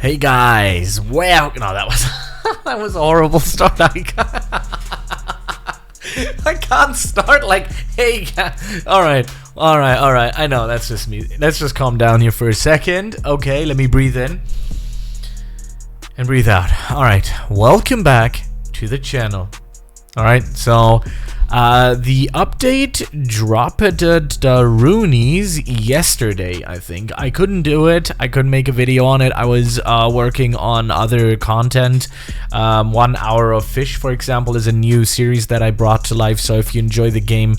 Hey guys, well, no, that was that was a horrible start. I can't start like, hey, all right. I know that's just me. Let's just calm down here for a second. Okay, let me breathe in and breathe out. All right, welcome back to the channel. All right, so the update dropped the Roonies yesterday, I think. I couldn't do it. I couldn't make a video on it. I was working on other content. 1 Hour of Fish, for example, is a new series that I brought to life. So if you enjoy the game,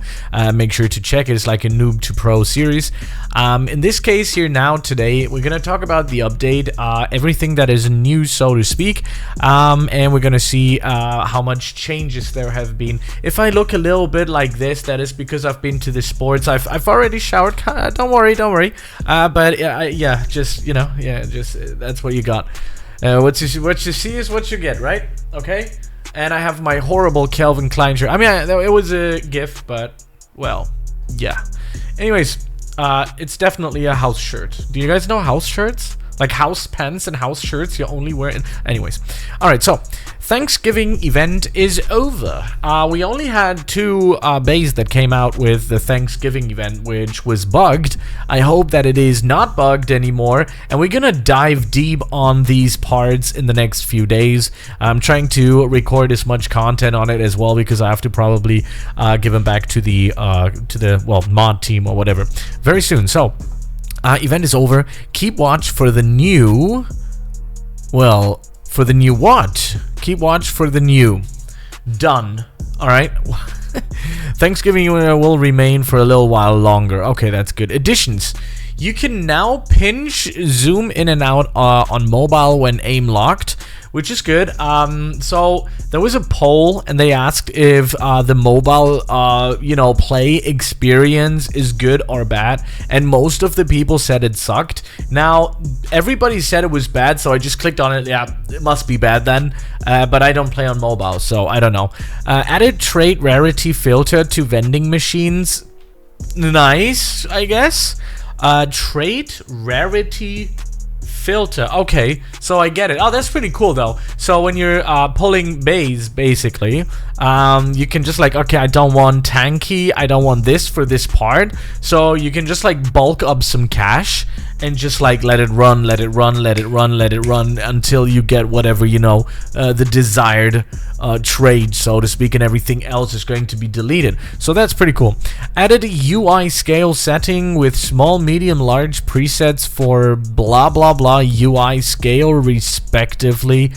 make sure to check it. It's like a noob to pro series. In this case here now, today, we're going to talk about the update, everything that is new, so to speak. And we're going to see how much changes there have been. If I look a little bit like this, that is because I've been to the sports. I've already showered. Don't worry. But yeah, just, you know, yeah, just that's what you got. What you see is what you get, right? Okay. And I have my horrible Calvin Klein shirt. I mean, it was a gift, but well, yeah. Anyways, it's definitely a house shirt. Do you guys know house shirts? Like house pants and house shirts you only wear in... Anyways. Alright, so Thanksgiving event is over. We only had 2 bays that came out with the Thanksgiving event, which was bugged. I hope that it is not bugged anymore, and we're gonna dive deep on these parts in the next few days. I'm trying to record as much content on it as well, because I have to probably give them back to the well, mod team or whatever very soon. So event is over. Keep watch for the new... Well, for the new what? Keep watch for the new. Done. Alright. Thanksgiving will remain for a little while longer. Okay, that's good. Additions. You can now pinch, zoom in and out on mobile when aim locked, which is good. So there was a poll and they asked if the mobile, you know, play experience is good or bad, and most of the people said it sucked. Now, everybody said it was bad, so I just clicked on it. Yeah, it must be bad then, but I don't play on mobile, so I don't know. Added trait rarity filter to vending machines. Nice, I guess. Trait rarity filter. Okay, so I get it. Oh, that's pretty cool though. So when you're pulling bays, basically, you can just like, okay, I don't want tanky, I don't want this for this part, so you can just like bulk up some cash and just like let it run until you get whatever, you know, the desired trade, so to speak, and everything else is going to be deleted. So that's pretty cool. Added a UI scale setting with small, medium, large presets for blah blah blah UI scale respectively.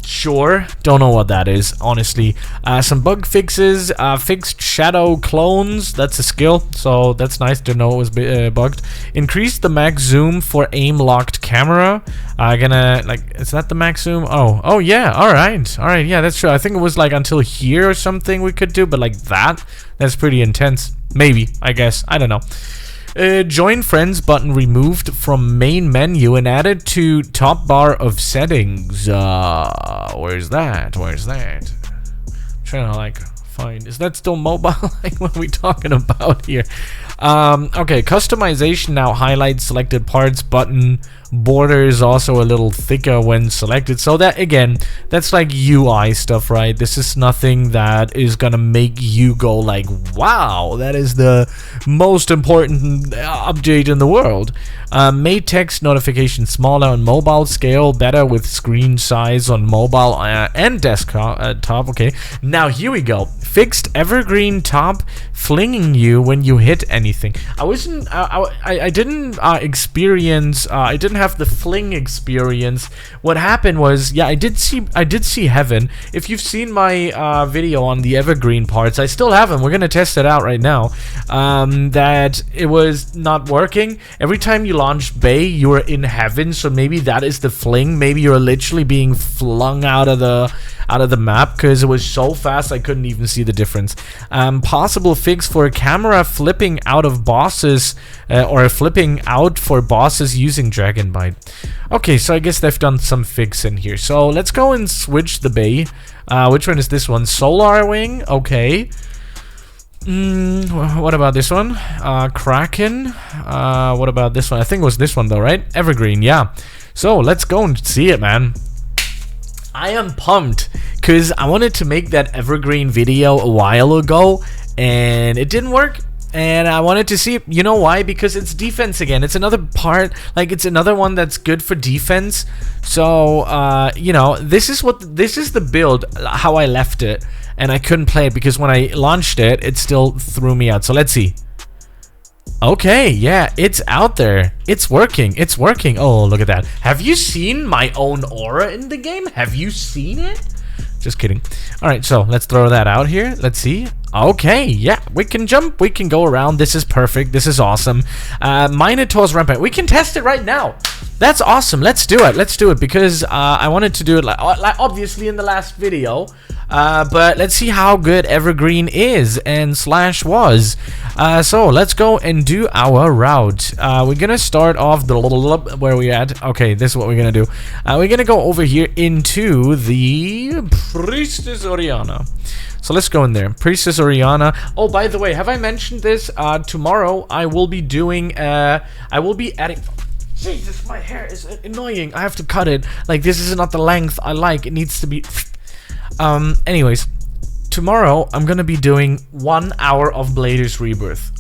Sure, don't know what that is, honestly. Some bug fixes, fixed shadow clones, that's a skill, so that's nice to know it was bugged. Increased the max zoom for aim locked camera. Gonna, like, is that the max zoom? Oh yeah, alright, yeah, that's true. I think it was like until here or something we could do, but like that's pretty intense. Maybe, I guess, I don't know. Join friends button removed from main menu and added to top bar of settings. Where's that? I'm trying to like find. Is that still mobile? Like, what are we talking about here? Okay, customization now highlights selected parts button. Border is also a little thicker when selected. So that, again, that's like UI stuff, right? This is nothing that is gonna make you go like, wow, that is the most important update in the world. Made text notification smaller on mobile, scale better with screen size on mobile and desktop. Okay, now here we go. Fixed evergreen top flinging you when you hit anything. I didn't experience. I didn't have the fling experience. What happened was, yeah, I did see heaven. If you've seen my video on the evergreen parts, I still have them. We're gonna test it out right now. That it was not working. Every time you launched Bay, you were in heaven. So maybe that is the fling. Maybe you're literally being flung out of the map because it was so fast I couldn't even see the difference. Possible fix for camera flipping out of bosses or flipping out for bosses using Dragon Bite. Okay, so I guess they've done some fix in here. So let's go and switch the bay. Which one is this one? Solar Wing. Okay. What about this one? Kraken. What about this one? I think it was this one though, right? Evergreen, yeah. So let's go and see it, man. I am pumped because I wanted to make that Evergreen video a while ago and it didn't work. And I wanted to see, you know why? Because it's defense again. It's another part, like it's another one that's good for defense. So, you know, this is the build, how I left it. And I couldn't play it because when I launched it, it still threw me out. So let's see. Okay, yeah, it's out there. It's working. It's working. Oh, look at that. Have you seen my own aura in the game? Have you seen it? Just kidding. All right, so let's throw that out here. Let's see. Okay, yeah, we can jump. We can go around. This is perfect. This is awesome. Minotaur's Rampage. We can test it right now. That's awesome. Let's do it. Let's do it because I wanted to do it like obviously in the last video. But let's see how good Evergreen is and slash was. So let's go and do our route. We're gonna start off where we at. Okay, this is what we're gonna do. We're gonna go over here into the Priestess Oriana. So let's go in there. Priestess Oriana. Oh, by the way, have I mentioned this? Tomorrow I will be doing I will be adding. Jesus, my hair is annoying. I have to cut it. Like, this is not the length I like. It needs to be. Anyways, tomorrow I'm gonna be doing 1 hour of Bladers Rebirth.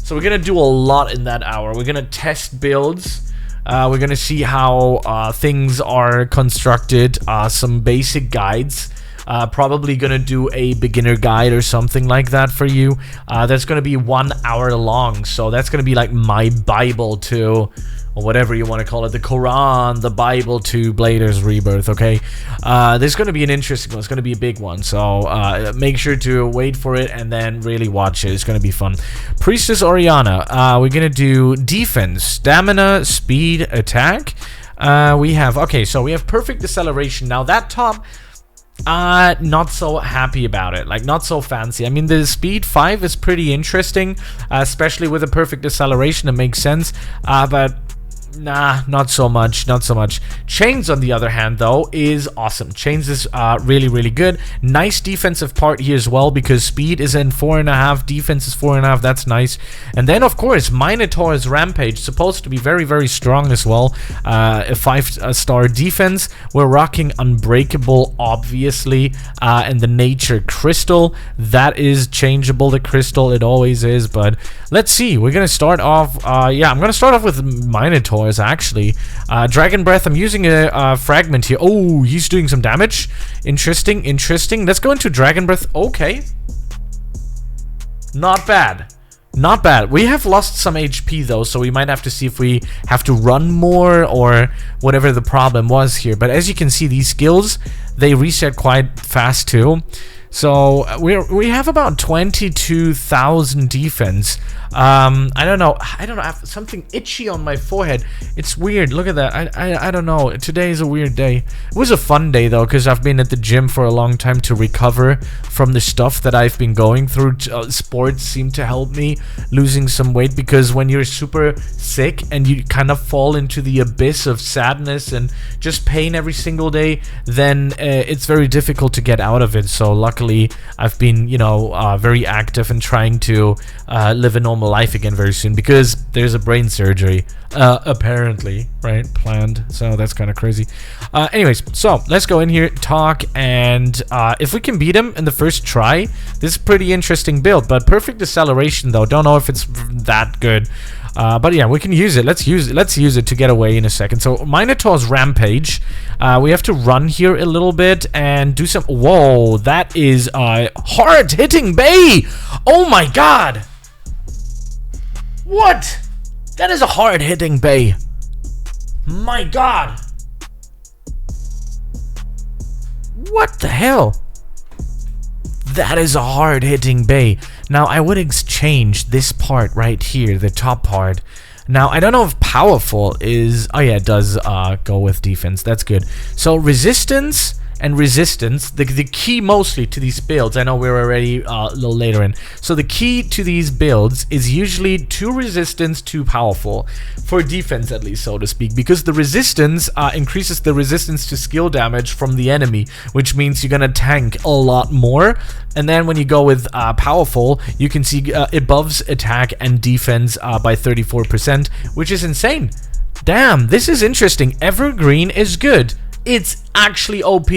So we're gonna do a lot in that hour. We're gonna test builds. We're gonna see how things are constructed. Some basic guides. Probably gonna do a beginner guide or something like that for you. That's gonna be 1 hour long. So that's gonna be like my Bible to, or whatever you want to call it, the Quran, the Bible to Bladers Rebirth, okay? This is going to be an interesting one. It's going to be a big one, so make sure to wait for it and then really watch it. It's going to be fun. Priestess Oriana, we're going to do defense, stamina, speed, attack. We have, okay, so we have perfect deceleration. Now that top, not so happy about it, like not so fancy. I mean, the speed 5 is pretty interesting, especially with a perfect deceleration. It makes sense, but nah, not so much, not so much. Chains, on the other hand, though, is awesome. Chains is really, really good. Nice defensive part here as well, because speed is in 4.5, defense is 4.5. That's nice. And then, of course, Minotaur's Rampage, supposed to be very, very strong as well. A 5-star defense. We're rocking Unbreakable, obviously, and the Nature Crystal. That is changeable, the crystal. It always is, but let's see. We're gonna start off, yeah, I'm gonna start off with Minotaur. Actually, Dragon Breath. I'm using a fragment here. Oh, he's doing some damage. Interesting, interesting. Let's go into Dragon Breath. Okay, not bad, not bad. We have lost some HP though, so we might have to see if we have to run more or whatever the problem was here. But as you can see, these skills, they reset quite fast too. So we have about 22,000 defense. I don't know. I have something itchy on my forehead. It's weird. Look at that. I don't know. Today is a weird day. It was a fun day though, because I've been at the gym for a long time to recover from the stuff that I've been going through. Sports seem to help me losing some weight, because when you're super sick and you kind of fall into the abyss of sadness and just pain every single day, then it's very difficult to get out of it. So luckily I've been, you know, very active and trying to live a normal life again very soon, because there's a brain surgery apparently, right, planned. So that's kind of crazy. Anyways, so let's go in here, talk, and if we can beat him in the first try, this is a pretty interesting build. But perfect deceleration though, don't know if it's that good. But yeah, we can use it. Let's use it to get away in a second. So Minotaur's Rampage. We have to run here a little bit and do some. Whoa, that is hard hitting bay. Oh my god. What? That is a hard hitting bay. My god. What the hell? That is a hard hitting bay. Now I would exchange this part right here, the top part. Now I don't know if powerful is, oh yeah, it does go with defense. That's good. So resistance and resistance. The key mostly to these builds, I know we're already a little later in, so the key to these builds is usually 2 resistance, 2 powerful, for defense at least, so to speak, because the resistance increases the resistance to skill damage from the enemy, which means you're gonna tank a lot more. And then when you go with powerful, you can see it buffs attack and defense by 34%, which is insane. Damn, this is interesting. Evergreen is good. It's actually OP.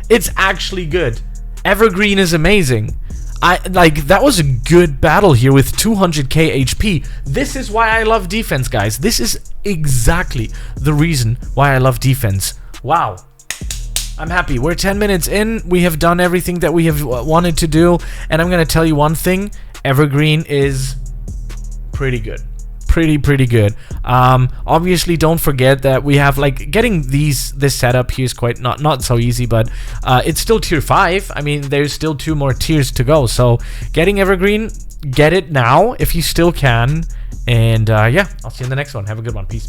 It's actually good. Evergreen is amazing. That was a good battle here with 200k HP. This is why I love defense, guys. This is exactly the reason why I love defense. Wow. I'm happy. We're 10 minutes in. We have done everything that we have wanted to do. And I'm going to tell you one thing. Evergreen is pretty good. Pretty good. Obviously, don't forget that we have, like, getting this setup here is quite not so easy, but it's still tier 5. I mean, there's still 2 more tiers to go. So getting Evergreen, get it now if you still can. And yeah, I'll see you in the next one. Have a good one. Peace.